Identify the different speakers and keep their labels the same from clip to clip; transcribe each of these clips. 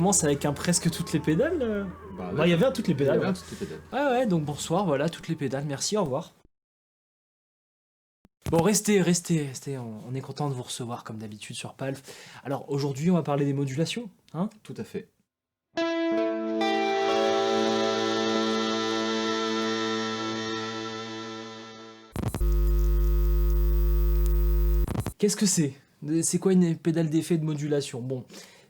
Speaker 1: commence avec un presque toutes les pédales.
Speaker 2: Ouais.
Speaker 1: Il y avait un toutes les pédales.
Speaker 2: Il y avait un toutes les pédales.
Speaker 1: Ah ouais, donc bonsoir, voilà, toutes les pédales. Merci, au revoir. Bon, restez, on est content de vous recevoir comme d'habitude sur Palf. Alors aujourd'hui, on va parler des modulations, hein.
Speaker 2: Tout à fait.
Speaker 1: Qu'est-ce que c'est? C'est quoi une pédale d'effet de modulation? Bon,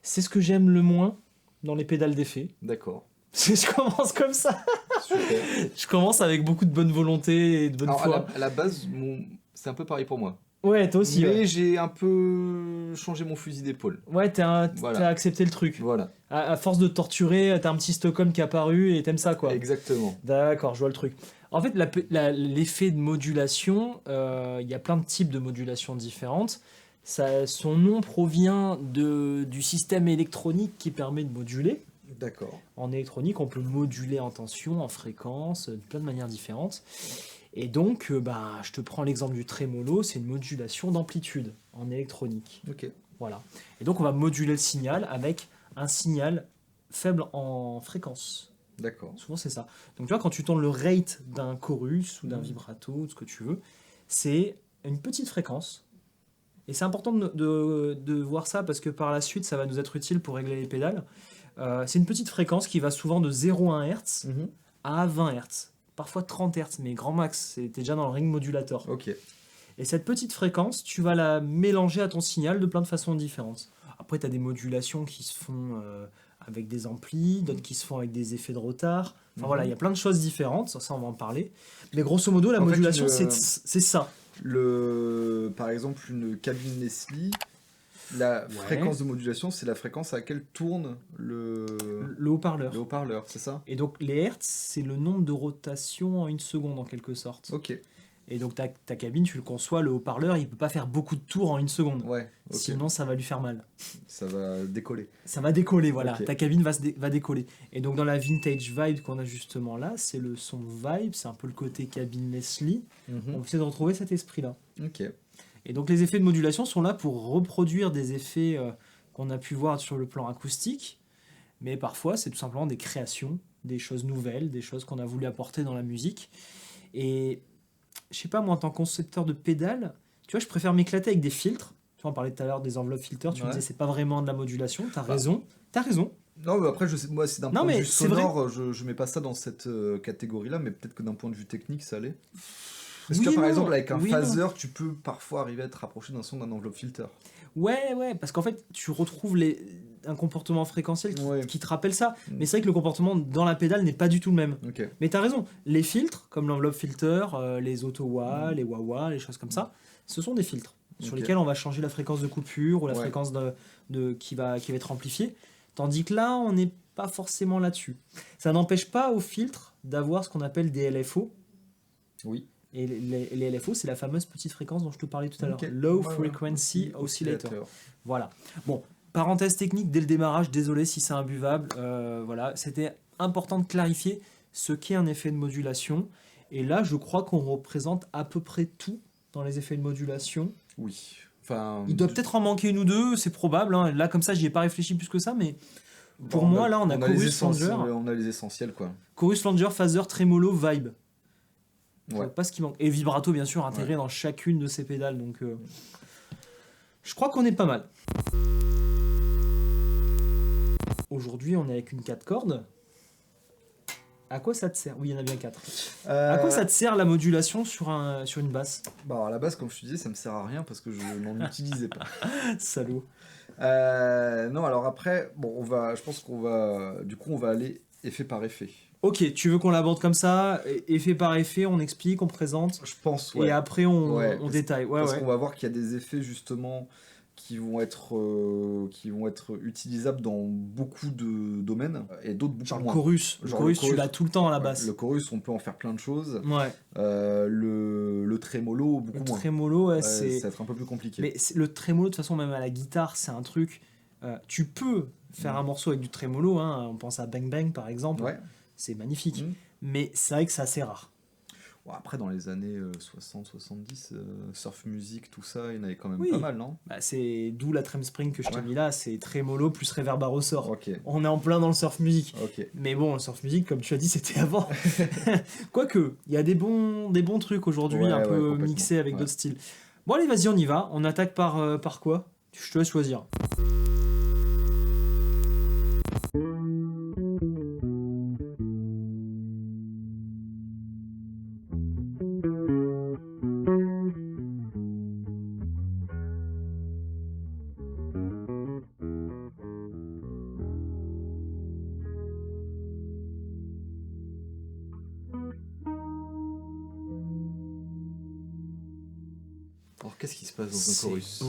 Speaker 1: c'est ce que j'aime le moins dans les pédales d'effet.
Speaker 2: D'accord.
Speaker 1: Je commence comme ça.
Speaker 2: Super.
Speaker 1: Je commence avec beaucoup de bonne volonté et de bonne
Speaker 2: Alors,
Speaker 1: foi.
Speaker 2: à la base, c'est un peu pareil pour moi.
Speaker 1: Ouais, toi aussi.
Speaker 2: Mais
Speaker 1: Ouais,
Speaker 2: j'ai un peu changé mon fusil d'épaule.
Speaker 1: ouais t'as
Speaker 2: Voilà.
Speaker 1: accepté le truc.
Speaker 2: Voilà.
Speaker 1: À force de te torturer, t'as un petit Stockholm qui est apparu et t'aimes ça, quoi.
Speaker 2: Exactement.
Speaker 1: D'accord, je vois le truc. En fait, l'effet de modulation, il y a plein de types de modulation différentes. Son nom provient du système électronique qui permet de moduler.
Speaker 2: D'accord.
Speaker 1: En électronique, on peut moduler en tension, en fréquence, de plein de manières différentes. Et donc, je te prends l'exemple du trémolo, c'est une modulation d'amplitude en électronique.
Speaker 2: Ok.
Speaker 1: Voilà. Et donc, on va moduler le signal avec un signal faible en fréquence.
Speaker 2: D'accord.
Speaker 1: Souvent, c'est ça. Donc, tu vois, quand tu tournes le rate d'un chorus ou d'un vibrato, ou ce que tu veux, c'est une petite fréquence. Et c'est important de voir ça parce que par la suite, ça va nous être utile pour régler les pédales. C'est une petite fréquence qui va souvent de 0,1 Hz à 20 Hz. Parfois 30 Hz, mais grand max, c'était déjà dans le ring modulator.
Speaker 2: Ok.
Speaker 1: Et cette petite fréquence, tu vas la mélanger à ton signal de plein de façons différentes. Après, tu as des modulations qui se font avec des amplis, d'autres qui se font avec des effets de retard. Enfin voilà, il y a plein de choses différentes, ça on va en parler. Mais grosso modo, la modulation, c'est ça.
Speaker 2: Par exemple, une cabine Leslie, la fréquence de modulation, c'est la fréquence à laquelle tourne le
Speaker 1: haut-parleur.
Speaker 2: Le haut-parleur, c'est ça?
Speaker 1: Et donc les hertz, c'est le nombre de rotations en une seconde en quelque sorte.
Speaker 2: Ok.
Speaker 1: Et donc ta cabine, tu le conçois, le haut-parleur, il peut pas faire beaucoup de tours en une seconde.
Speaker 2: Ouais. Ok.
Speaker 1: Sinon, ça va lui faire mal.
Speaker 2: Ça va décoller.
Speaker 1: Ça va décoller, voilà.
Speaker 2: Ok.
Speaker 1: Ta cabine va décoller. Et donc dans la vintage vibe qu'on a justement là, c'est le son vibe, c'est un peu le côté cabine Leslie. On essaie de retrouver cet esprit-là.
Speaker 2: Ok.
Speaker 1: Et donc les effets de modulation sont là pour reproduire des effets qu'on a pu voir sur le plan acoustique, mais parfois c'est tout simplement des créations, des choses nouvelles, des choses qu'on a voulu apporter dans la musique. Et je sais pas, moi en tant que concepteur de pédales, tu vois, je préfère m'éclater avec des filtres. Tu vois, on parlait tout à l'heure des enveloppes filters, tu me disais c'est pas vraiment de la modulation, t'as raison.
Speaker 2: Non, mais après, moi, c'est d'un point de vue
Speaker 1: c'est
Speaker 2: sonore, je mets pas ça dans cette catégorie-là, mais peut-être que d'un point de vue technique, ça l'est. Parce
Speaker 1: Oui,
Speaker 2: que par
Speaker 1: non.
Speaker 2: exemple, avec un
Speaker 1: Oui,
Speaker 2: phaser, tu peux parfois arriver à te rapprocher d'un son d'un enveloppe filter.
Speaker 1: Ouais, parce qu'en fait, tu retrouves un comportement fréquentiel qui te rappelle ça. Mais c'est vrai que le comportement dans la pédale n'est pas du tout le même.
Speaker 2: Ok.
Speaker 1: Mais t'as raison, les filtres, comme l'enveloppe filter, les auto-wah, les wah-wah, les choses comme ça, ce sont des filtres sur lesquels on va changer la fréquence de coupure ou la fréquence qui va être amplifiée. Tandis que là, on n'est pas forcément là-dessus. Ça n'empêche pas aux filtres d'avoir ce qu'on appelle des LFO.
Speaker 2: Oui.
Speaker 1: Et les LFO, c'est la fameuse petite fréquence dont je te parlais tout à l'heure. Low Frequency Oscillator. Voilà. Bon, parenthèse technique dès le démarrage, désolé si c'est imbuvable. Voilà, c'était important de clarifier ce qu'est un effet de modulation. Et là, je crois qu'on représente à peu près tout dans les effets de modulation.
Speaker 2: Oui. Enfin,
Speaker 1: il doit peut-être en manquer une ou deux, c'est probable. Hein. Là, comme ça, j'y ai pas réfléchi plus que ça, mais pour moi, là, on a chorus, flanger.
Speaker 2: On a les essentiels, quoi.
Speaker 1: Chorus, flanger, phaser, tremolo, vibe. Je vois pas ce qui manque. Et vibrato, bien sûr, intégré dans chacune de ces pédales. Donc, je crois qu'on est pas mal. Aujourd'hui, on est avec une 4 cordes. À quoi ça te sert? Oui, il y en a bien 4. À quoi ça te sert la modulation sur une basse?
Speaker 2: Bah, à la base, comme je te disais, ça me sert à rien parce que je n'en utilisais pas.
Speaker 1: Salaud.
Speaker 2: Non, alors après, bon, je pense qu'on va, du coup, on va aller effet par effet.
Speaker 1: Ok, tu veux qu'on l'aborde comme ça, effet par effet, on explique, on présente.
Speaker 2: Je pense, ouais.
Speaker 1: Et après, on détaille.
Speaker 2: Parce qu'on va voir qu'il y a des effets, justement, qui vont être utilisables dans beaucoup de domaines et d'autres beaucoup moins.
Speaker 1: Le chorus, tu l'as tout le temps à la basse.
Speaker 2: Le chorus, on peut en faire plein de choses.
Speaker 1: Ouais.
Speaker 2: Le trémolo, beaucoup moins.
Speaker 1: Le trémolo,
Speaker 2: ça va être un peu plus compliqué.
Speaker 1: Mais le trémolo, de toute façon, même à la guitare, c'est un truc... tu peux faire un morceau avec du trémolo, hein, on pense à Bang Bang, par exemple.
Speaker 2: Ouais.
Speaker 1: C'est magnifique. Mais c'est vrai que c'est assez rare.
Speaker 2: Bon, après, dans les années 60-70, surf music, tout ça, il y en avait quand même
Speaker 1: Oui.
Speaker 2: pas mal, non?
Speaker 1: Bah, c'est d'où la trem spring que je t'ai
Speaker 2: Ouais.
Speaker 1: mis là, c'est très mollo plus reverb à ressort.
Speaker 2: Ok,
Speaker 1: On est en plein dans le surf music.
Speaker 2: ok.
Speaker 1: Mais bon, le surf music, comme tu as dit, c'était avant. Quoique, il y a des bons trucs aujourd'hui,
Speaker 2: Ouais,
Speaker 1: un
Speaker 2: ouais,
Speaker 1: peu
Speaker 2: complètement.
Speaker 1: mixés avec
Speaker 2: Ouais.
Speaker 1: d'autres styles. Bon, allez, vas-y, on y va. On attaque par quoi? Je te laisse choisir.
Speaker 2: Alors, qu'est-ce qui se passe dans un chorus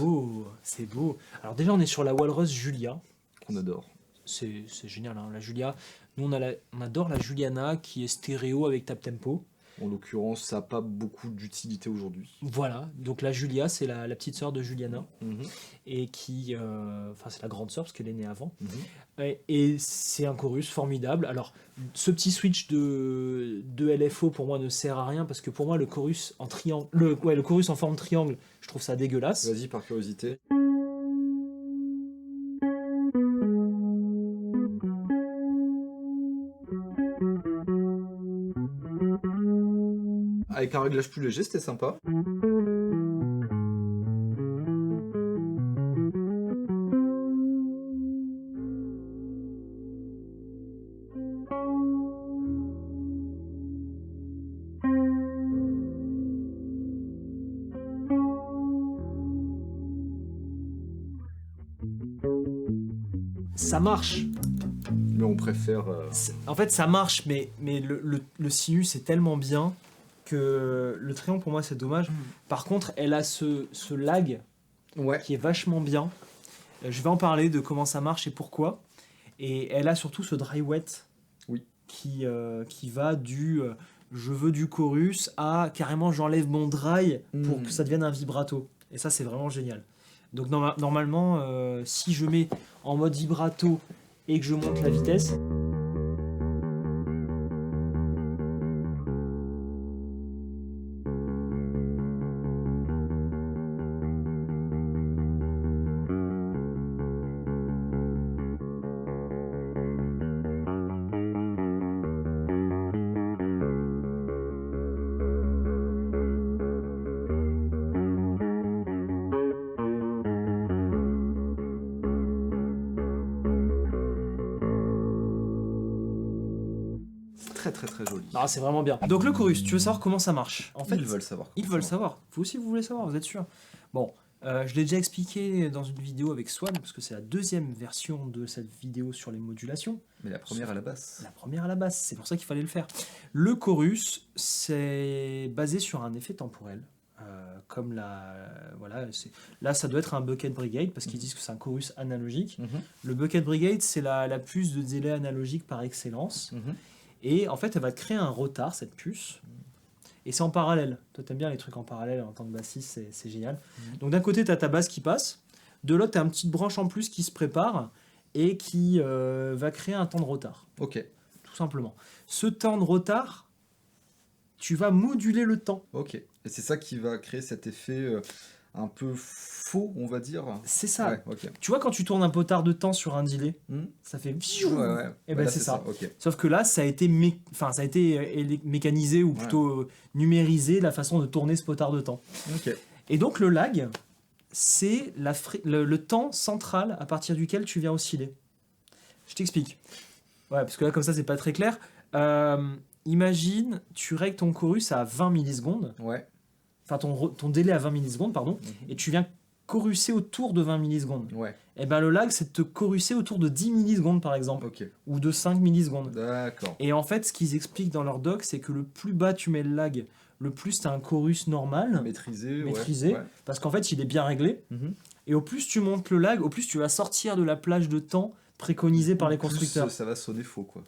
Speaker 1: C'est beau. Alors déjà, on est sur la Walrus Julia.
Speaker 2: qu'on adore?
Speaker 1: C'est génial, hein, la Julia. Nous, on adore la Juliana qui est stéréo avec tap tempo.
Speaker 2: En l'occurrence, ça n'a pas beaucoup d'utilité aujourd'hui.
Speaker 1: Voilà, donc la Julia, c'est la petite sœur de Juliana.
Speaker 2: Mhm.
Speaker 1: Et qui... Enfin, c'est la grande sœur parce qu'elle est née avant.
Speaker 2: Mhm.
Speaker 1: Et c'est un chorus formidable. Alors, ce petit switch de LFO pour moi ne sert à rien parce que pour moi, le chorus en triangle... le chorus en forme triangle, je trouve ça dégueulasse.
Speaker 2: Vas-y, par curiosité. Avec un réglage plus léger, c'était sympa.
Speaker 1: Ça marche.
Speaker 2: Mais on préfère...
Speaker 1: En fait, ça marche, mais le sinus est tellement bien que le triangle, pour moi, c'est dommage. Par contre, elle a ce lag
Speaker 2: Ouais.
Speaker 1: qui est vachement bien. Je vais en parler de comment ça marche et pourquoi. Et elle a surtout ce dry wet
Speaker 2: Oui.
Speaker 1: qui va du je veux du chorus à carrément j'enlève mon dry pour
Speaker 2: Mm.
Speaker 1: que ça devienne un vibrato. Et ça, c'est vraiment génial. Donc normalement, si je mets en mode vibrato et que je monte la vitesse,
Speaker 2: Très très très joli.
Speaker 1: c'est vraiment bien. Donc le chorus, tu veux savoir comment ça marche? En fait,
Speaker 2: Ils veulent savoir.
Speaker 1: ils veulent savoir. Vous aussi, vous voulez savoir, vous êtes sûr? Bon, je l'ai déjà expliqué dans une vidéo avec Swan, parce que c'est la deuxième version de cette vidéo sur les modulations.
Speaker 2: Mais la première à la basse.
Speaker 1: La première à la basse, c'est pour ça qu'il fallait le faire. Le chorus, c'est basé sur un effet temporel. Comme là, ça doit être un Bucket Brigade, parce qu'ils disent que c'est un chorus analogique.
Speaker 2: Mhm.
Speaker 1: Le Bucket Brigade, c'est la puce de délai analogique par excellence.
Speaker 2: Mhm.
Speaker 1: Et en fait, elle va te créer un retard, cette puce. Et c'est en parallèle. Toi, t'aimes bien les trucs en parallèle en tant que bassiste, c'est génial. Donc d'un côté, t'as ta basse qui passe. De l'autre, t'as une petite branche en plus qui se prépare et qui va créer un temps de retard.
Speaker 2: Ok.
Speaker 1: Tout simplement. Ce temps de retard, tu vas moduler le temps.
Speaker 2: Ok. Et c'est ça qui va créer cet effet un peu faux, on va dire.
Speaker 1: C'est ça.
Speaker 2: Ouais, ok.
Speaker 1: Tu vois, quand tu tournes un potard de temps sur un delay,
Speaker 2: Hmm.
Speaker 1: ça fait...
Speaker 2: Ouais, ouais.
Speaker 1: Et
Speaker 2: Ouais,
Speaker 1: ben
Speaker 2: là,
Speaker 1: c'est ça.
Speaker 2: Ok.
Speaker 1: Sauf que là, ça a été, mécanisé ou plutôt numérisé la façon de tourner ce potard de temps.
Speaker 2: Ok.
Speaker 1: Et donc le lag, c'est le temps central à partir duquel tu viens osciller. Je t'explique. Ouais, parce que là, comme ça, c'est pas très clair. Imagine, tu règles ton chorus à 20 millisecondes,
Speaker 2: Ouais.
Speaker 1: enfin ton délai à 20 millisecondes, pardon,
Speaker 2: Mhm.
Speaker 1: et tu viens choruser autour de 20 millisecondes.
Speaker 2: Ouais.
Speaker 1: Et ben le lag, c'est de te choruser autour de 10 millisecondes, par exemple,
Speaker 2: Ok.
Speaker 1: ou de 5 millisecondes.
Speaker 2: D'accord.
Speaker 1: Et en fait, ce qu'ils expliquent dans leur doc, c'est que le plus bas tu mets le lag, le plus tu as un chorus normal,
Speaker 2: Maîtrisé.
Speaker 1: maîtrisé,
Speaker 2: Ouais.
Speaker 1: parce qu'en fait, il est bien réglé.
Speaker 2: Mhm.
Speaker 1: Et au plus tu montes le lag, au plus tu vas sortir de la plage de temps préconisée par les
Speaker 2: Plus,
Speaker 1: constructeurs.
Speaker 2: ça va sonner faux, quoi.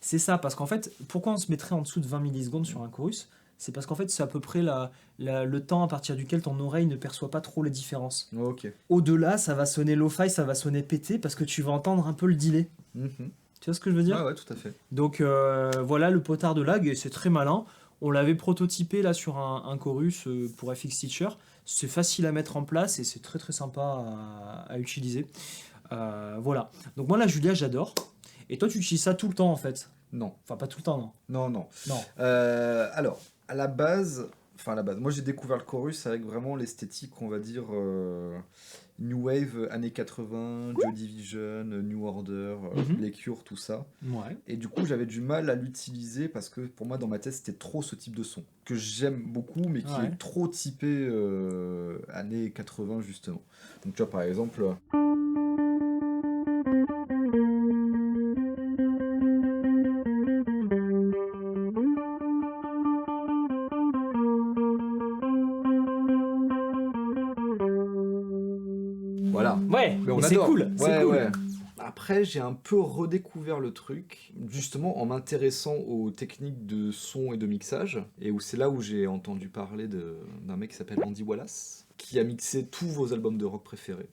Speaker 1: C'est ça, parce qu'en fait, pourquoi on se mettrait en dessous de 20 millisecondes sur un chorus? C'est parce qu'en fait, c'est à peu près le temps à partir duquel ton oreille ne perçoit pas trop les différences.
Speaker 2: Ok.
Speaker 1: Au-delà, ça va sonner lo-fi, ça va sonner pété, parce que tu vas entendre un peu le delay.
Speaker 2: Mhm.
Speaker 1: Tu vois ce que je veux dire?
Speaker 2: Ouais, ouais, tout à fait.
Speaker 1: Donc voilà le potard de lag, et c'est très malin. On l'avait prototypé là sur un chorus pour FX Teacher. C'est facile à mettre en place et c'est très très sympa à utiliser. Voilà. Donc moi la Julia j'adore. Et toi tu utilises ça tout le temps en fait?
Speaker 2: Non.
Speaker 1: Enfin pas tout le temps non.
Speaker 2: Non.
Speaker 1: Non.
Speaker 2: Alors, à la base, moi j'ai découvert le chorus avec vraiment l'esthétique, on va dire, New Wave, années 80, Joy Division, New Order, les Cure, tout ça.
Speaker 1: Ouais.
Speaker 2: Et du coup, j'avais du mal à l'utiliser parce que pour moi, dans ma tête, c'était trop ce type de son. Que j'aime beaucoup, mais qui est trop typé années 80, justement. Donc, tu vois, par exemple. Voilà.
Speaker 1: Ouais,
Speaker 2: Mais on
Speaker 1: c'est
Speaker 2: adore.
Speaker 1: cool. C'est
Speaker 2: Ouais,
Speaker 1: cool.
Speaker 2: ouais. Après, j'ai un peu redécouvert le truc, justement en m'intéressant aux techniques de son et de mixage, et où c'est là où j'ai entendu parler d'un mec qui s'appelle Andy Wallace, qui a mixé tous vos albums de rock préférés.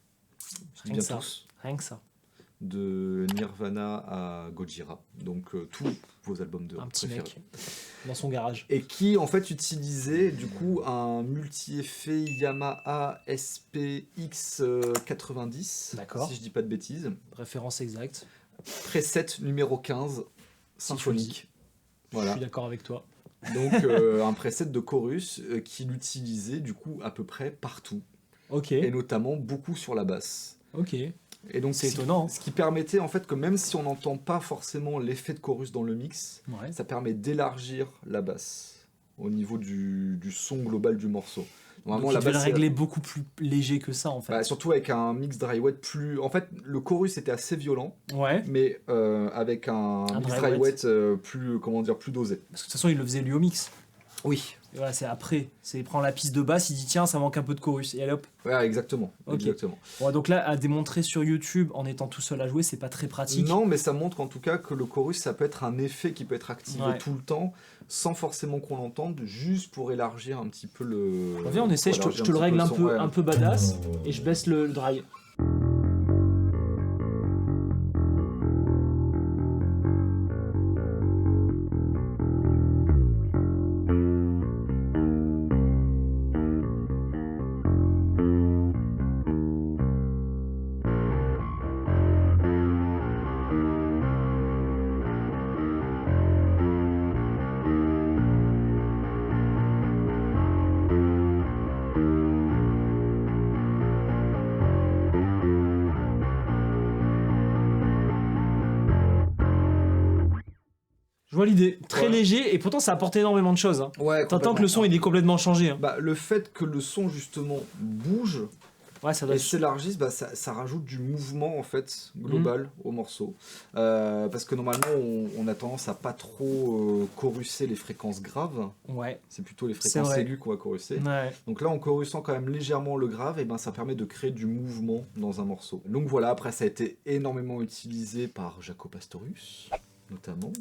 Speaker 2: Je dis bien
Speaker 1: ça.
Speaker 2: tous.
Speaker 1: Rien que ça.
Speaker 2: De Nirvana à Gojira, donc tous vos albums de rock
Speaker 1: Un petit
Speaker 2: préférés.
Speaker 1: mec dans son garage.
Speaker 2: Et qui en fait utilisait du coup un multi-effet Yamaha SPX 90,
Speaker 1: D'accord.
Speaker 2: si je dis pas de bêtises.
Speaker 1: Référence exacte.
Speaker 2: Preset numéro 15, symphonique.
Speaker 1: Je suis d'accord avec toi.
Speaker 2: Donc un preset de chorus qu'il utilisait du coup à peu près partout.
Speaker 1: Ok.
Speaker 2: Et notamment beaucoup sur la basse.
Speaker 1: Ok.
Speaker 2: Et donc
Speaker 1: c'est étonnant.
Speaker 2: Ce qui permettait en fait que même si on n'entend pas forcément l'effet de chorus dans le mix, ça permet d'élargir la basse au niveau du son global du morceau.
Speaker 1: Normalement, la basse le régler beaucoup plus léger que ça en fait.
Speaker 2: Bah, surtout avec un mix dry wet plus. En fait, le chorus était assez violent.
Speaker 1: Ouais.
Speaker 2: Mais avec un mix dry wet plus, comment dire, plus dosé.
Speaker 1: Parce que de toute façon, il le faisait lui au mix.
Speaker 2: Oui.
Speaker 1: Et voilà, c'est après. Il prend la piste de basse, il dit tiens, ça manque un peu de chorus. Et allez hop.
Speaker 2: Ouais, exactement.
Speaker 1: Okay.
Speaker 2: Exactement.
Speaker 1: Bon, donc là, à démontrer sur YouTube en étant tout seul à jouer, c'est pas très pratique.
Speaker 2: Non, mais ça montre en tout cas que le chorus, ça peut être un effet qui peut être activé tout le temps, sans forcément qu'on l'entende, juste pour élargir un petit peu le.
Speaker 1: Viens, on essaie, je te le règle un peu badass, et je baisse le dry. Je vois l'idée, très léger, et pourtant ça apporte énormément de choses. Hein.
Speaker 2: Ouais,
Speaker 1: t'entends que le son il est complètement changé. Hein.
Speaker 2: Bah, le fait que le son justement bouge et s'élargisse, bah, ça rajoute du mouvement en fait global au morceau. Parce que normalement on a tendance à pas trop choruser les fréquences graves.
Speaker 1: Ouais.
Speaker 2: C'est plutôt les fréquences aiguës qu'on va choruser.
Speaker 1: Ouais.
Speaker 2: Donc là en chorusant quand même légèrement le grave, et ben ça permet de créer du mouvement dans un morceau. Donc voilà, après ça a été énormément utilisé par Jaco Pastorius notamment.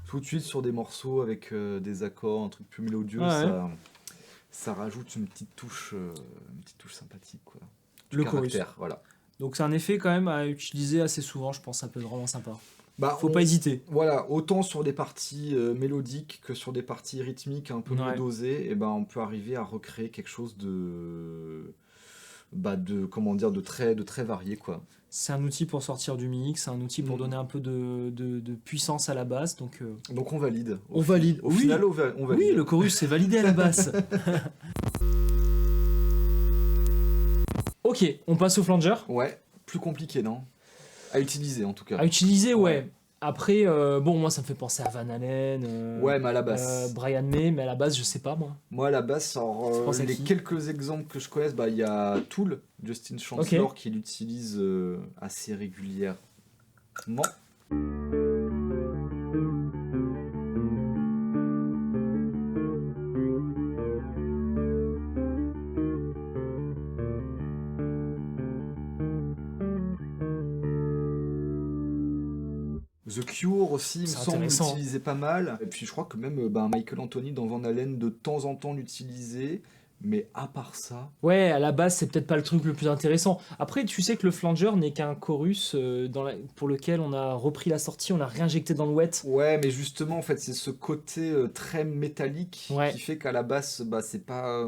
Speaker 2: Tout de suite sur des morceaux avec des accords, un truc plus mélodieux, ça rajoute une petite touche sympathique, quoi.
Speaker 1: Le chorus.
Speaker 2: Voilà.
Speaker 1: Donc c'est un effet quand même à utiliser assez souvent, je pense, ça peut être vraiment sympa.
Speaker 2: Bah,
Speaker 1: faut pas hésiter.
Speaker 2: Voilà, autant sur des parties mélodiques que sur des parties rythmiques un peu moins dosées, et ben on peut arriver à recréer quelque chose de très varié, quoi.
Speaker 1: C'est un outil pour sortir du mix, c'est un outil pour donner un peu de puissance à la basse.
Speaker 2: Donc on valide.
Speaker 1: On valide.
Speaker 2: Au final, on valide.
Speaker 1: Oui, le chorus c'est validé à la basse. Ok, on passe au flanger.
Speaker 2: Ouais, plus compliqué, non? À utiliser en tout cas.
Speaker 1: À utiliser, ouais. Après, bon, moi, ça me fait penser à Van Halen,
Speaker 2: Ouais, mais à la basse.
Speaker 1: Brian May, mais à la base, je sais pas, moi.
Speaker 2: Moi, à la basse, alors,
Speaker 1: Tu penses à
Speaker 2: les
Speaker 1: qui?
Speaker 2: quelques exemples que je connaisse, bah, il y a Tool, Justin Chancellor, qui l'utilise assez régulièrement. The Cure aussi, il me
Speaker 1: C'est
Speaker 2: semble,
Speaker 1: intéressant.
Speaker 2: l'utilisait pas mal. Et puis je crois que même Michael Anthony dans Van Halen de temps en temps l'utilisait. Mais à part ça,
Speaker 1: Ouais, à la base, c'est peut-être pas le truc le plus intéressant. Après, tu sais que le flanger n'est qu'un chorus pour lequel on a repris la sortie, on a réinjecté dans le wet.
Speaker 2: ouais, mais justement, en fait, c'est ce côté très métallique
Speaker 1: Ouais.
Speaker 2: qui fait qu'à la basse, bah, c'est pas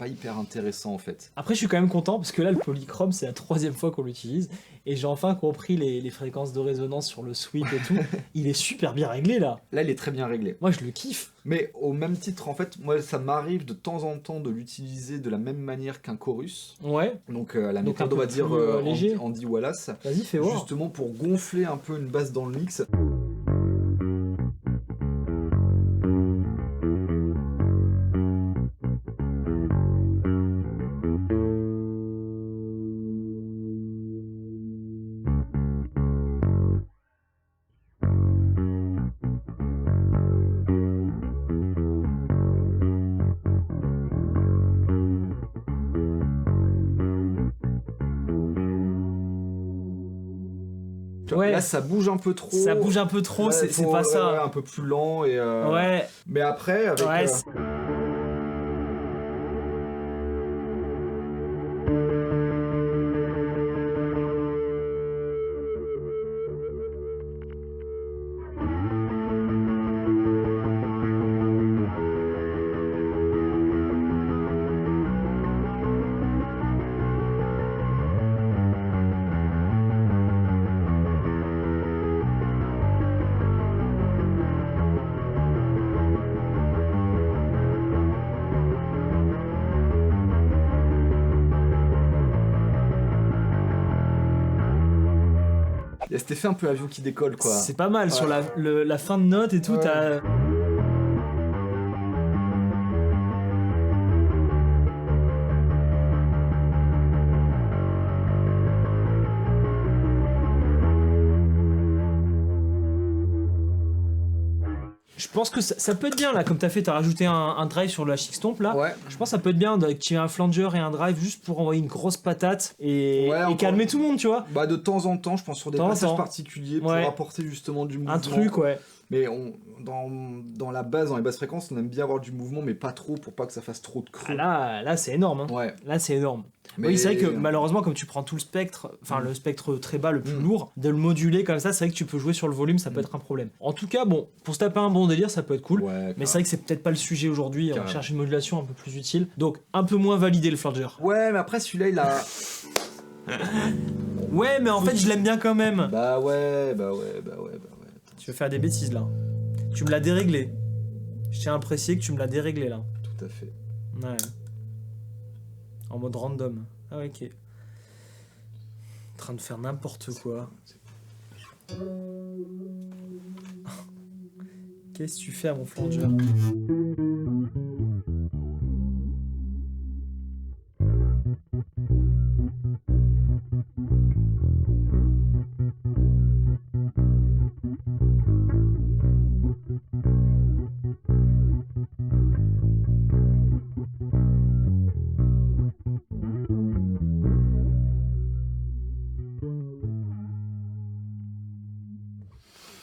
Speaker 2: hyper intéressant en fait.
Speaker 1: Après, je suis quand même content parce que là, le polychrome, c'est la 3e fois qu'on l'utilise. Et j'ai enfin compris les fréquences de résonance sur le sweep et tout. Il est super bien réglé là.
Speaker 2: Là, il est très bien réglé.
Speaker 1: Moi, je le kiffe.
Speaker 2: Mais au même titre, en fait, moi, ça m'arrive de temps en temps de l'utiliser de la même manière qu'un chorus.
Speaker 1: Ouais,
Speaker 2: Donc, la
Speaker 1: Donc
Speaker 2: méthode,
Speaker 1: un peu
Speaker 2: on va dire,
Speaker 1: plus, léger.
Speaker 2: Andy Wallace.
Speaker 1: vas-y, fais voir.
Speaker 2: Justement pour gonfler un peu une basse dans le mix.
Speaker 1: Ouais.
Speaker 2: Là, ça bouge un peu trop.
Speaker 1: Ça bouge un peu trop,
Speaker 2: Là,
Speaker 1: c'est
Speaker 2: faut-
Speaker 1: pas
Speaker 2: ouais,
Speaker 1: ça.
Speaker 2: ouais, un peu plus lent. Et,
Speaker 1: Ouais,
Speaker 2: Mais après, avec.
Speaker 1: ouais,
Speaker 2: Il y a cet effet un peu avion qui décolle, quoi.
Speaker 1: c'est pas mal.
Speaker 2: Ouais.
Speaker 1: Sur la fin de note et tout,
Speaker 2: Ouais.
Speaker 1: t'as. Je pense que ça peut être bien là, comme t'as rajouté un drive sur le HX Stomp là.
Speaker 2: Ouais.
Speaker 1: Je pense que ça peut être bien d'activer un flanger et un drive juste pour envoyer une grosse patate et,
Speaker 2: Ouais,
Speaker 1: et
Speaker 2: encore-
Speaker 1: calmer tout le monde, tu vois.
Speaker 2: Bah, de temps en temps, je pense sur des
Speaker 1: De temps en
Speaker 2: passages
Speaker 1: temps.
Speaker 2: particuliers pour
Speaker 1: Ouais.
Speaker 2: apporter justement du mouvement.
Speaker 1: Un truc, ouais.
Speaker 2: Mais dans la base, dans les basses fréquences, on aime bien avoir du mouvement, mais pas trop pour pas que ça fasse trop de creux.
Speaker 1: Ah, là c'est énorme. Hein.
Speaker 2: Ouais.
Speaker 1: Là, c'est énorme.
Speaker 2: Mais
Speaker 1: Oui, c'est vrai que malheureusement, comme tu prends tout le spectre, enfin le spectre très bas, le plus lourd, de le moduler comme ça, c'est vrai que tu peux jouer sur le volume, ça peut être un problème. En tout cas, bon, pour se taper un bon délire, ça peut être cool.
Speaker 2: Ouais,
Speaker 1: Mais c'est vrai que c'est peut-être pas le sujet aujourd'hui, on
Speaker 2: Carrément.
Speaker 1: cherche une modulation un peu plus utile. Donc, un peu moins validé le flanger.
Speaker 2: Ouais, mais après celui-là, il a.
Speaker 1: Ouais, mais en fait, je l'aime bien quand même.
Speaker 2: Bah ouais.
Speaker 1: Tu veux faire des bêtises là. Tu me l'as déréglé. Je tiens à apprécier que tu me l'as déréglé là.
Speaker 2: Tout à fait.
Speaker 1: Ouais. En mode random. Ah ouais, ok. En train de faire n'importe quoi. Qu'est-ce que tu fais à mon flanger?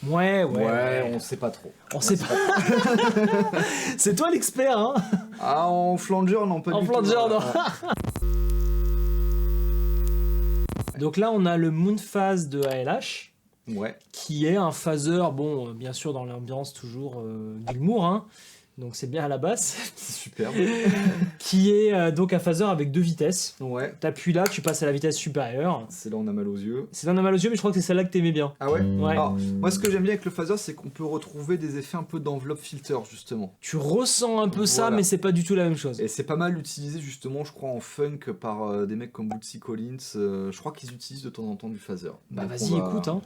Speaker 1: Ouais.
Speaker 2: On sait pas trop.
Speaker 1: On sait pas. C'est toi l'expert, hein?
Speaker 2: Ah, en flanger, non, pas
Speaker 1: En
Speaker 2: du
Speaker 1: flanger,
Speaker 2: tout.
Speaker 1: non. Donc là, on a le Moon Phase de ALH,
Speaker 2: Ouais.
Speaker 1: qui est un phaser, bon, bien sûr, dans l'ambiance toujours Gilmour, hein. Donc c'est bien à la basse,
Speaker 2: C'est super.
Speaker 1: qui est donc un phaser avec 2 vitesses.
Speaker 2: Ouais.
Speaker 1: T'appuies là, tu passes à la vitesse supérieure.
Speaker 2: C'est là on a mal aux yeux.
Speaker 1: C'est un mal aux yeux, mais je crois que c'est celle-là que t'aimais bien.
Speaker 2: Ah ouais.
Speaker 1: Ouais.
Speaker 2: Alors, moi, ce que j'aime bien avec le phaser, c'est qu'on peut retrouver des effets un peu d'enveloppe filter, justement.
Speaker 1: Tu ressens un peu ça,
Speaker 2: Voilà.
Speaker 1: mais c'est pas du tout la même chose.
Speaker 2: Et c'est pas mal utilisé, justement, je crois, en funk par des mecs comme Bootsy Collins. Je crois qu'ils utilisent de temps en temps du phaser.
Speaker 1: Bah
Speaker 2: Donc,
Speaker 1: vas-y,
Speaker 2: on va-
Speaker 1: écoute, hein.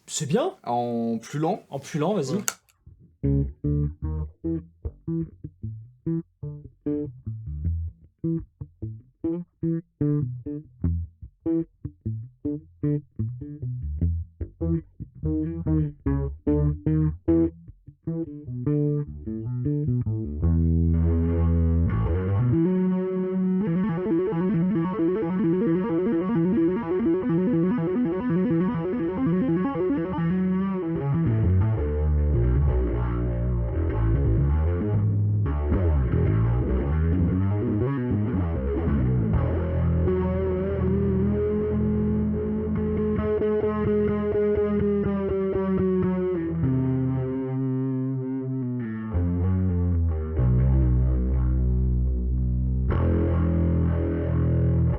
Speaker 1: C'est bien.
Speaker 2: En plus lent.
Speaker 1: En plus lent, vas-y.
Speaker 2: Ouais.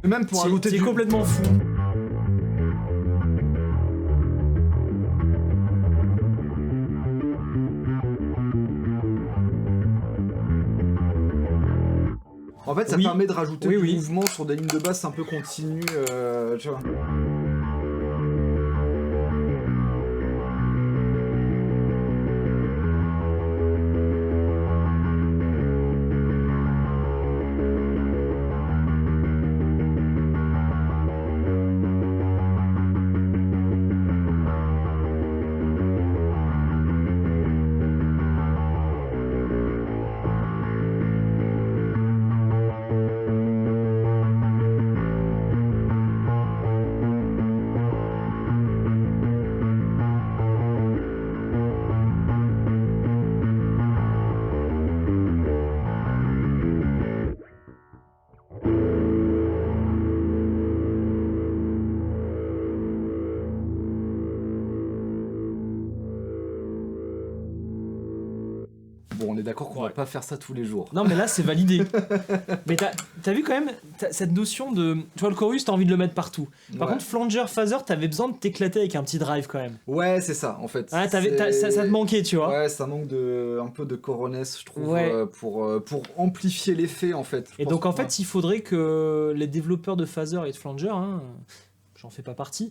Speaker 2: Et même pour ajouter
Speaker 1: T'es
Speaker 2: du...
Speaker 1: complètement fou.
Speaker 2: En fait, ça
Speaker 1: Oui.
Speaker 2: permet de rajouter
Speaker 1: Oui,
Speaker 2: du
Speaker 1: oui.
Speaker 2: mouvement sur des lignes de basse un peu continues, tu vois. Bon, on est d'accord qu'on
Speaker 1: Ouais.
Speaker 2: va pas faire ça tous les jours.
Speaker 1: Non, mais là, c'est validé. Mais t'as vu quand même cette notion de. Tu vois, le chorus, t'as envie de le mettre partout. Par
Speaker 2: Ouais.
Speaker 1: contre, flanger, phaser, t'avais besoin de t'éclater avec un petit drive quand même.
Speaker 2: Ouais, c'est ça, en fait.
Speaker 1: Ah, ça te manquait, tu vois.
Speaker 2: Ouais, ça manque un peu de coronesse, je trouve,
Speaker 1: Ouais.
Speaker 2: pour amplifier l'effet, en fait. Je
Speaker 1: Et
Speaker 2: pense
Speaker 1: donc, en
Speaker 2: que-
Speaker 1: fait, il faudrait que les développeurs de phaser et de flanger, hein, j'en fais pas partie,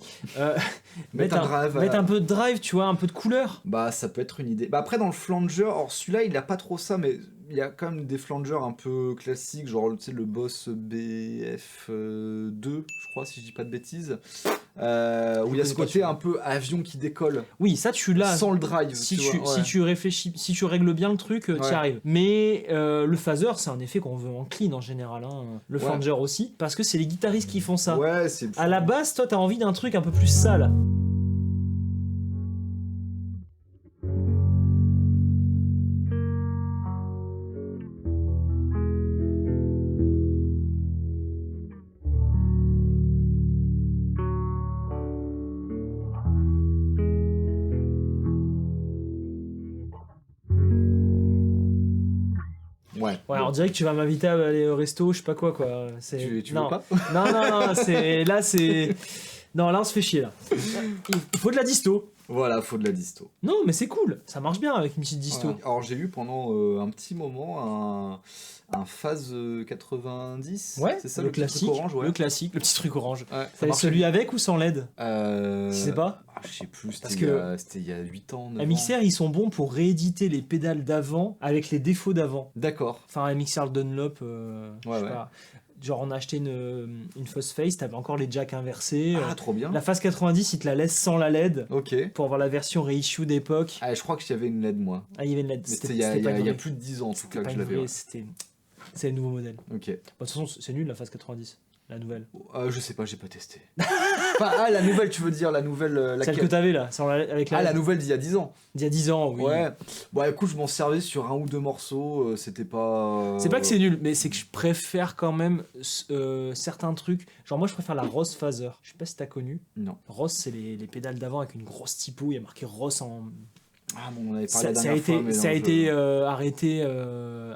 Speaker 2: Mettre un drive,
Speaker 1: mettre un peu de drive, tu vois, un peu de couleur.
Speaker 2: Bah, ça peut être une idée. Bah, après, dans le flanger, alors celui-là, il a pas trop ça, mais il y a quand même des flangers un peu classiques, genre, tu sais, le Boss BF2, je crois, si je dis pas de bêtises, où il y a ce côté un peu avion qui décolle,
Speaker 1: Oui, ça, tu l'as.
Speaker 2: sans le drive,
Speaker 1: Si
Speaker 2: tu vois,
Speaker 1: si
Speaker 2: ouais.
Speaker 1: tu réfléchis, si tu règles bien le truc,
Speaker 2: Ouais.
Speaker 1: t'y arrives. Mais le phaser, c'est un effet qu'on veut en clean en général. Hein. Le
Speaker 2: Ouais.
Speaker 1: flanger aussi, parce que c'est les guitaristes qui font ça.
Speaker 2: Ouais, c'est...
Speaker 1: À la base, toi, t'as envie d'un truc un peu plus sale.
Speaker 2: Ouais.
Speaker 1: Ouais,
Speaker 2: Bon.
Speaker 1: on dirait que tu vas m'inviter à aller au resto, je sais pas quoi.
Speaker 2: Tu veux
Speaker 1: non.
Speaker 2: pas
Speaker 1: Non, non, c'est là, c'est. Non, là, on se fait chier là. Il faut de la disto.
Speaker 2: Voilà, faut de la disto.
Speaker 1: Non, mais c'est cool. Ça marche bien avec une petite disto.
Speaker 2: Ouais. Alors, j'ai eu pendant un petit moment un phase 90.
Speaker 1: Ouais,
Speaker 2: C'est ça,
Speaker 1: le
Speaker 2: petit truc
Speaker 1: classique.
Speaker 2: orange, ouais.
Speaker 1: Le classique, le petit truc orange.
Speaker 2: Ouais, ça
Speaker 1: T'avais
Speaker 2: marchait.
Speaker 1: celui avec ou sans LED?
Speaker 2: Je
Speaker 1: sais pas.
Speaker 2: Je sais plus,
Speaker 1: Parce
Speaker 2: c'était il y a 8 ans, 9 ans.
Speaker 1: MXR, ils sont bons pour rééditer les pédales d'avant avec les défauts d'avant.
Speaker 2: D'accord.
Speaker 1: Enfin, MXR Dunlop, je
Speaker 2: Ouais,
Speaker 1: sais
Speaker 2: ouais.
Speaker 1: pas. Genre, on a acheté une Fuzz Face, t'avais encore les jacks inversés.
Speaker 2: Ah, trop bien.
Speaker 1: La phase 90, ils te la laissent sans la LED
Speaker 2: Ok.
Speaker 1: pour avoir la version reissue d'époque.
Speaker 2: Ah, je crois que j'avais une LED, moi.
Speaker 1: Ah, il y avait une LED.
Speaker 2: Mais c'était il y a,
Speaker 1: pas
Speaker 2: il y a
Speaker 1: vrai.
Speaker 2: plus de 10 ans, en tout
Speaker 1: C'était
Speaker 2: cas,
Speaker 1: pas
Speaker 2: que je
Speaker 1: une
Speaker 2: l'avais.
Speaker 1: vraie,
Speaker 2: Ouais.
Speaker 1: c'est le nouveau modèle.
Speaker 2: Ok.
Speaker 1: Bon, de toute façon, c'est nul la phase 90, la nouvelle.
Speaker 2: Je sais pas, j'ai pas testé. Enfin, la nouvelle, tu veux dire, la nouvelle...
Speaker 1: Celle
Speaker 2: laquelle
Speaker 1: que t'avais là, avec la
Speaker 2: Ah, la
Speaker 1: LED.
Speaker 2: nouvelle d'il y a 10 ans.
Speaker 1: D'il y a 10 ans, oui.
Speaker 2: Ouais. Bon, écoute, je m'en servais sur un ou deux morceaux, c'était pas...
Speaker 1: C'est pas que c'est nul, mais c'est que je préfère quand même certains trucs. Genre, moi, je préfère la Ross Phaser. Je sais pas si t'as connu.
Speaker 2: Non.
Speaker 1: Ross, c'est les pédales d'avant avec une grosse typo. Il y a marqué Ross
Speaker 2: Ah bon, on avait parlé
Speaker 1: Ça,
Speaker 2: la
Speaker 1: ça a
Speaker 2: dernière fois,
Speaker 1: été,
Speaker 2: mais
Speaker 1: ça a
Speaker 2: non,
Speaker 1: été arrêté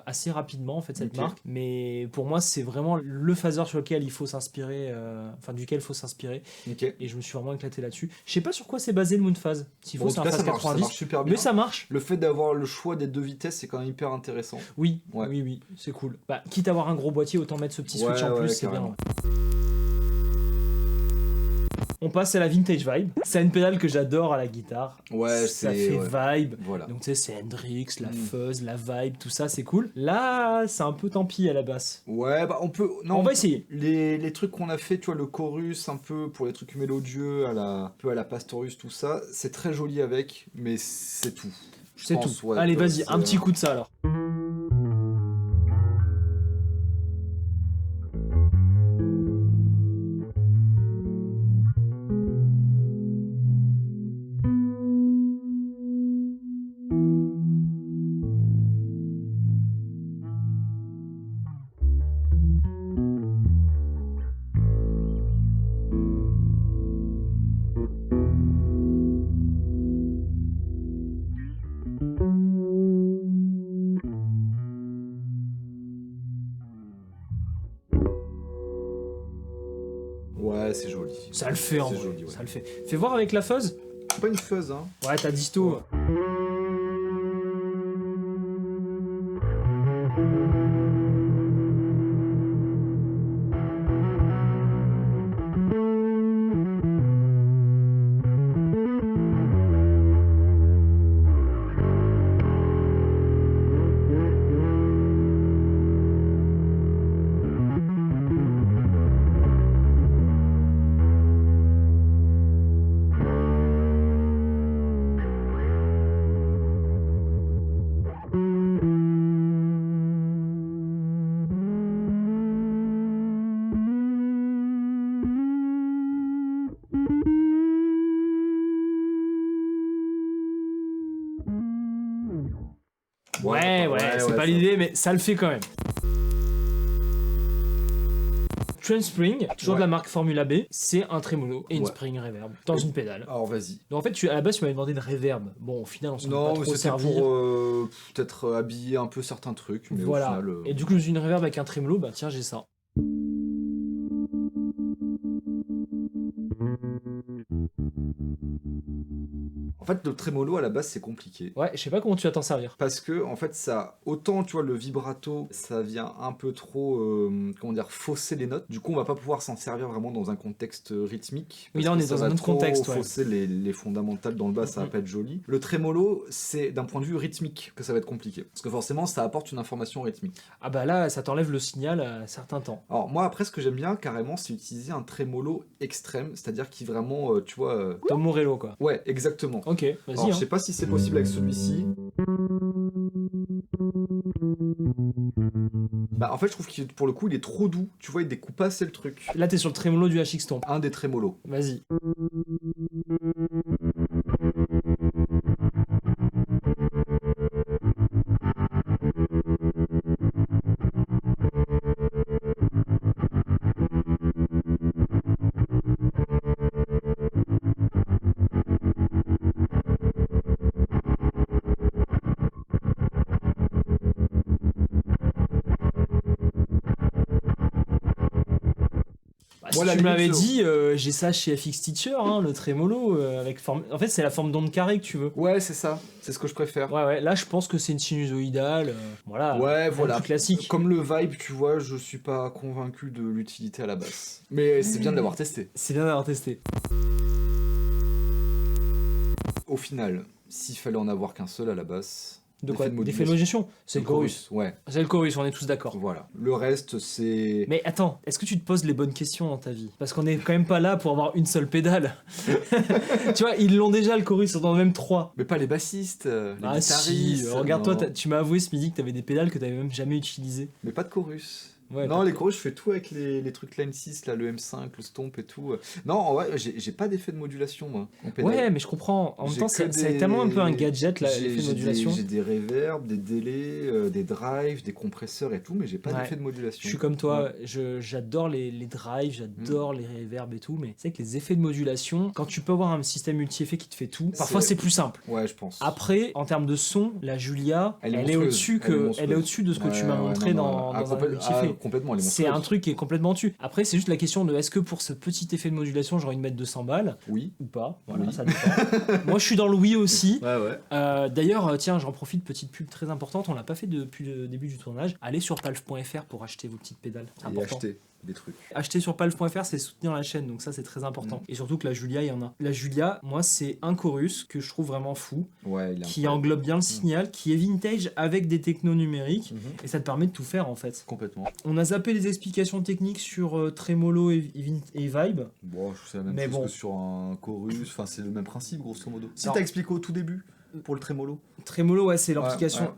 Speaker 1: assez rapidement en fait cette
Speaker 2: Ok.
Speaker 1: marque, mais pour moi c'est vraiment le phaser sur lequel il faut s'inspirer, enfin duquel il faut s'inspirer,
Speaker 2: Ok.
Speaker 1: et je me suis vraiment éclaté là-dessus. Je sais pas sur quoi c'est basé le Moonphase, s'il
Speaker 2: Bon,
Speaker 1: faut
Speaker 2: en
Speaker 1: c'est
Speaker 2: tout
Speaker 1: un
Speaker 2: cas,
Speaker 1: phase
Speaker 2: ça
Speaker 1: 90,
Speaker 2: marche super bien.
Speaker 1: mais ça marche.
Speaker 2: Le fait d'avoir le choix des 2 vitesses, c'est quand même hyper intéressant.
Speaker 1: Oui,
Speaker 2: Ouais.
Speaker 1: oui, c'est cool. Bah, quitte à avoir un gros boîtier, autant mettre ce petit switch
Speaker 2: Ouais,
Speaker 1: en plus,
Speaker 2: ouais,
Speaker 1: c'est bien.
Speaker 2: carrément.
Speaker 1: On passe à la vintage vibe. C'est une pédale que j'adore à la guitare.
Speaker 2: Ouais,
Speaker 1: Ça
Speaker 2: c'est-
Speaker 1: fait
Speaker 2: ouais.
Speaker 1: vibe.
Speaker 2: Voilà.
Speaker 1: Donc tu sais, c'est Hendrix, la
Speaker 2: Mm.
Speaker 1: fuzz, la vibe, tout ça, c'est cool. Là, c'est un peu tant pis à la basse.
Speaker 2: Ouais, bah on peut. Non,
Speaker 1: On va essayer.
Speaker 2: Les trucs qu'on a fait, tu vois, le chorus, un peu pour les trucs mélodieux, un peu à la Pastorius, tout ça, c'est très joli avec, mais c'est tout. Je
Speaker 1: C'est
Speaker 2: pense,
Speaker 1: tout.
Speaker 2: ouais,
Speaker 1: Allez,
Speaker 2: tu vois,
Speaker 1: vas-y, un petit coup de ça alors.
Speaker 2: Ouais, c'est joli.
Speaker 1: Ça le fait en
Speaker 2: C'est
Speaker 1: vrai.
Speaker 2: joli, ouais.
Speaker 1: Ça le fait. Fais voir avec la fuzz.
Speaker 2: C'est pas une fuzz, hein.
Speaker 1: Ouais, t'as disto. Ouais, c'est pas
Speaker 2: ça-
Speaker 1: l'idée, mais ça le fait quand même. Trend Spring, toujours de la marque Formula B, c'est un trémolo et une
Speaker 2: Ouais.
Speaker 1: spring reverb dans une pédale.
Speaker 2: Alors vas-y.
Speaker 1: Donc en fait, à la base, tu m'avais demandé une reverb. Bon, au final, on s'en est pas
Speaker 2: Non, mais
Speaker 1: trop
Speaker 2: c'était
Speaker 1: servi.
Speaker 2: pour peut-être habiller un peu certains trucs, mais
Speaker 1: Voilà.
Speaker 2: au final.
Speaker 1: Et du coup, je me suis dit une reverb avec un trémolo, bah tiens, j'ai ça.
Speaker 2: En fait, le trémolo à la base, c'est compliqué.
Speaker 1: Ouais, je sais pas comment tu vas t'en servir.
Speaker 2: Parce que, en fait, ça. Autant, tu vois, le vibrato, ça vient un peu trop. Comment dire, fausser les notes. Du coup, on va pas pouvoir s'en servir vraiment dans un contexte rythmique.
Speaker 1: Oui,
Speaker 2: parce
Speaker 1: là, on
Speaker 2: que
Speaker 1: est
Speaker 2: ça
Speaker 1: dans
Speaker 2: va
Speaker 1: un autre
Speaker 2: trop
Speaker 1: contexte, ouais.
Speaker 2: fausser les fondamentales dans le bas, ça va pas être joli. Le trémolo, c'est d'un point de vue rythmique que ça va être compliqué. Parce que forcément, ça apporte une information rythmique.
Speaker 1: Ah bah là, ça t'enlève le signal à certains temps.
Speaker 2: Alors, moi, après, ce que j'aime bien, carrément, c'est utiliser un trémolo extrême. C'est-à-dire qui vraiment, tu vois.
Speaker 1: Tom Morello, quoi.
Speaker 2: Ouais, exactement.
Speaker 1: Ok,
Speaker 2: Alors,
Speaker 1: vas-y.
Speaker 2: je sais pas si c'est possible avec celui-ci. Bah, en fait, je trouve que pour le coup, il est trop doux. Tu vois, il découpe pas assez le truc.
Speaker 1: Là, t'es sur le trémolo du HX Stomp.
Speaker 2: Un des trémolos.
Speaker 1: Vas-y. Bah, si
Speaker 2: Moi, la
Speaker 1: tu me l'avais
Speaker 2: limite,
Speaker 1: dit, j'ai ça chez FX Teacher, hein, le trémolo, avec forme... En fait, c'est la forme d'onde carrée que tu veux.
Speaker 2: Ouais, c'est ça. C'est ce que je préfère.
Speaker 1: Ouais, ouais, là, je pense que c'est une sinusoïdale. Voilà.
Speaker 2: Ouais,
Speaker 1: rien de
Speaker 2: voilà.
Speaker 1: plus classique.
Speaker 2: Comme le vibe, tu vois, je suis pas convaincu de l'utilité à la basse. Mais c'est bien de l'avoir testé.
Speaker 1: C'est bien d'avoir testé.
Speaker 2: Au final, s'il fallait en avoir qu'un seul à la basse.
Speaker 1: De quoi?
Speaker 2: D'effet de
Speaker 1: D'effet de modulation. C'est le chorus.
Speaker 2: Ouais,
Speaker 1: C'est le chorus, on est tous d'accord.
Speaker 2: voilà. Le reste, c'est.
Speaker 1: Mais attends, est-ce que tu te poses les bonnes questions dans ta vie? Parce qu'on est quand même pas là pour avoir une seule pédale. Tu vois, ils l'ont déjà le chorus, ils en ont même 3.
Speaker 2: Mais pas les bassistes, les
Speaker 1: Ah si,
Speaker 2: guitaristes.
Speaker 1: regarde-toi,
Speaker 2: non.
Speaker 1: tu m'as avoué ce midi que t'avais des pédales que t'avais même jamais utilisées.
Speaker 2: Mais pas de chorus.
Speaker 1: Ouais,
Speaker 2: Non,
Speaker 1: pas
Speaker 2: les
Speaker 1: de-
Speaker 2: chorus, je fais tout avec les trucs Line 6, là, le M5, le Stomp et tout. Non, en vrai, j'ai pas d'effet de modulation, moi, en pédale.
Speaker 1: Ouais, mais je comprends. En même
Speaker 2: J'ai
Speaker 1: temps,
Speaker 2: que
Speaker 1: c'est tellement un peu un
Speaker 2: des-
Speaker 1: gadget, là, l'effet de modulation.
Speaker 2: J'ai des reverbs, des délais, des drives, des compresseurs et tout, mais j'ai pas
Speaker 1: Ouais.
Speaker 2: d'effet de modulation.
Speaker 1: Je suis comme toi,
Speaker 2: Ouais.
Speaker 1: j'adore les drives, j'adore les reverbs et tout, mais c'est que les effets de modulation, quand tu peux avoir un système multi-effet qui te fait tout, parfois c'est plus simple.
Speaker 2: Ouais, je pense.
Speaker 1: Après, en termes de son, la Julia,
Speaker 2: Elle est
Speaker 1: elle est
Speaker 2: monstrueuse.
Speaker 1: au-dessus
Speaker 2: Elle est
Speaker 1: elle est
Speaker 2: monstrueuse.
Speaker 1: au-dessus de ce que tu
Speaker 2: Ouais,
Speaker 1: m'as
Speaker 2: ouais,
Speaker 1: montré
Speaker 2: non,
Speaker 1: dans
Speaker 2: ah,
Speaker 1: un multi-effet.
Speaker 2: complètement, elle est
Speaker 1: C'est
Speaker 2: monstrueuse.
Speaker 1: un truc qui est complètement dessus. Après, c'est juste la question de est-ce que pour ce petit effet de modulation, j'ai envie de mettre 200 balles
Speaker 2: Oui.
Speaker 1: ou pas. Voilà,
Speaker 2: Oui.
Speaker 1: ça dépend. Moi, je suis dans le oui aussi.
Speaker 2: Ouais, ouais.
Speaker 1: D'ailleurs, tiens, j'en profite, petite pub très importante, on l'a pas fait depuis le début du tournage. Allez sur palf.fr pour acheter vos petites pédales. C'est
Speaker 2: Et
Speaker 1: important.
Speaker 2: acheter des trucs.
Speaker 1: Acheter sur palf.fr, c'est soutenir la chaîne, donc ça c'est très important. Et surtout que la Julia, il y en a. La Julia, moi, c'est un chorus que je trouve vraiment fou,
Speaker 2: Ouais, il est
Speaker 1: qui
Speaker 2: incroyable.
Speaker 1: englobe bien le signal, qui est vintage avec des technos numériques,
Speaker 2: Mhm.
Speaker 1: et ça te permet de tout faire en fait.
Speaker 2: Complètement.
Speaker 1: On a zappé les explications techniques sur Tremolo et Vibe.
Speaker 2: Bon, c'est la même
Speaker 1: Mais
Speaker 2: chose
Speaker 1: bon.
Speaker 2: que sur un chorus, enfin c'est le même principe grosso modo. Si
Speaker 1: Alors-
Speaker 2: t'as expliqué au tout début pour le trémolo.
Speaker 1: Tremolo, ouais, c'est
Speaker 2: Ouais,
Speaker 1: l'amplification,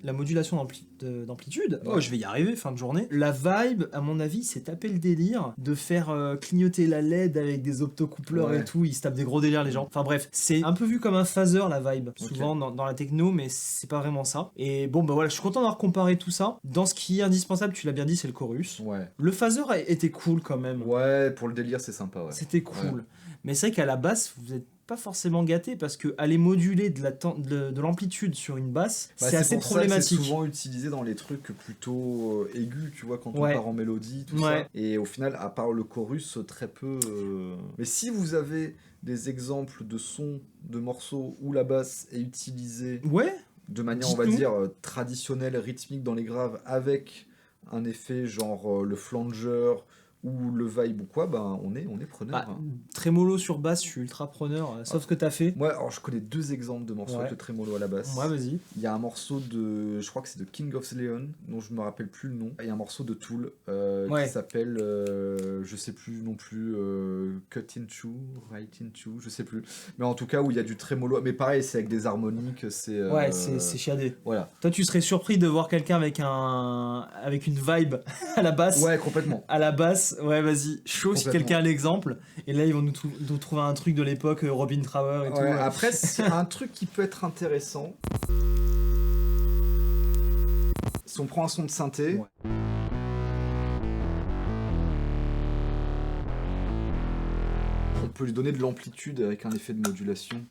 Speaker 1: la modulation d'amplitude. Oh,
Speaker 2: Ouais.
Speaker 1: je vais y arriver, fin de journée. La Vibe, à mon avis, c'est taper le délire de faire clignoter la LED avec des optocoupleurs
Speaker 2: Ouais.
Speaker 1: et tout. Ils se tapent des gros délires, les gens. Enfin bref, c'est un peu vu comme un phaser, la Vibe,
Speaker 2: Ok.
Speaker 1: souvent dans la techno, mais c'est pas vraiment ça. Et bon, bah voilà, je suis content d'avoir comparé tout ça. Dans ce qui est indispensable, tu l'as bien dit, c'est le chorus.
Speaker 2: Ouais.
Speaker 1: Le phaser était cool quand même.
Speaker 2: Ouais, pour le délire, c'est sympa, ouais.
Speaker 1: C'était cool. Mais c'est vrai qu'à la basse, vous êtes pas forcément gâté parce que aller moduler de l'amplitude sur une basse,
Speaker 2: Bah,
Speaker 1: c'est assez
Speaker 2: pour ça que
Speaker 1: problématique.
Speaker 2: c'est souvent utilisé dans les trucs plutôt aigus, tu vois, quand on
Speaker 1: Ouais.
Speaker 2: part en mélodie, tout
Speaker 1: Ouais.
Speaker 2: ça. Et au final, à part le chorus, très peu. Mais si vous avez des exemples de sons, de morceaux où la basse est utilisée
Speaker 1: Ouais,
Speaker 2: de manière, on va
Speaker 1: Dites-nous.
Speaker 2: dire, traditionnelle, rythmique dans les graves, avec un effet genre le flanger ou le vibe ou quoi, ben on est preneur.
Speaker 1: bah,
Speaker 2: hein.
Speaker 1: trémolo sur basse, je suis ultra preneur, sauf ce que t'as fait.
Speaker 2: Moi, alors je connais deux exemples de morceaux
Speaker 1: Ouais.
Speaker 2: avec le trémolo à la basse.
Speaker 1: Ouais, vas-y.
Speaker 2: Il y a un morceau de, je crois que c'est de King of Leon, dont je me rappelle plus le nom. Et un morceau de Tool
Speaker 1: Ouais.
Speaker 2: qui s'appelle, je sais plus non plus, Cut Into, Right Into, je sais plus. Mais en tout cas où il y a du trémolo. Mais pareil, c'est avec des harmoniques, c'est.
Speaker 1: Ouais, c'est chiadé.
Speaker 2: Voilà.
Speaker 1: Toi, tu serais surpris de voir quelqu'un avec avec une vibe à la basse.
Speaker 2: Ouais, complètement.
Speaker 1: À la basse, ouais, vas-y, chaud si
Speaker 2: Complètement.
Speaker 1: quelqu'un a l'exemple. Et là, ils vont nous trouver un truc de l'époque, Robin Trower et tout.
Speaker 2: Ouais, après, c'est un truc qui peut être intéressant. Si on prend un son de synthé.
Speaker 1: Ouais.
Speaker 2: On peut lui donner de l'amplitude avec un effet de modulation.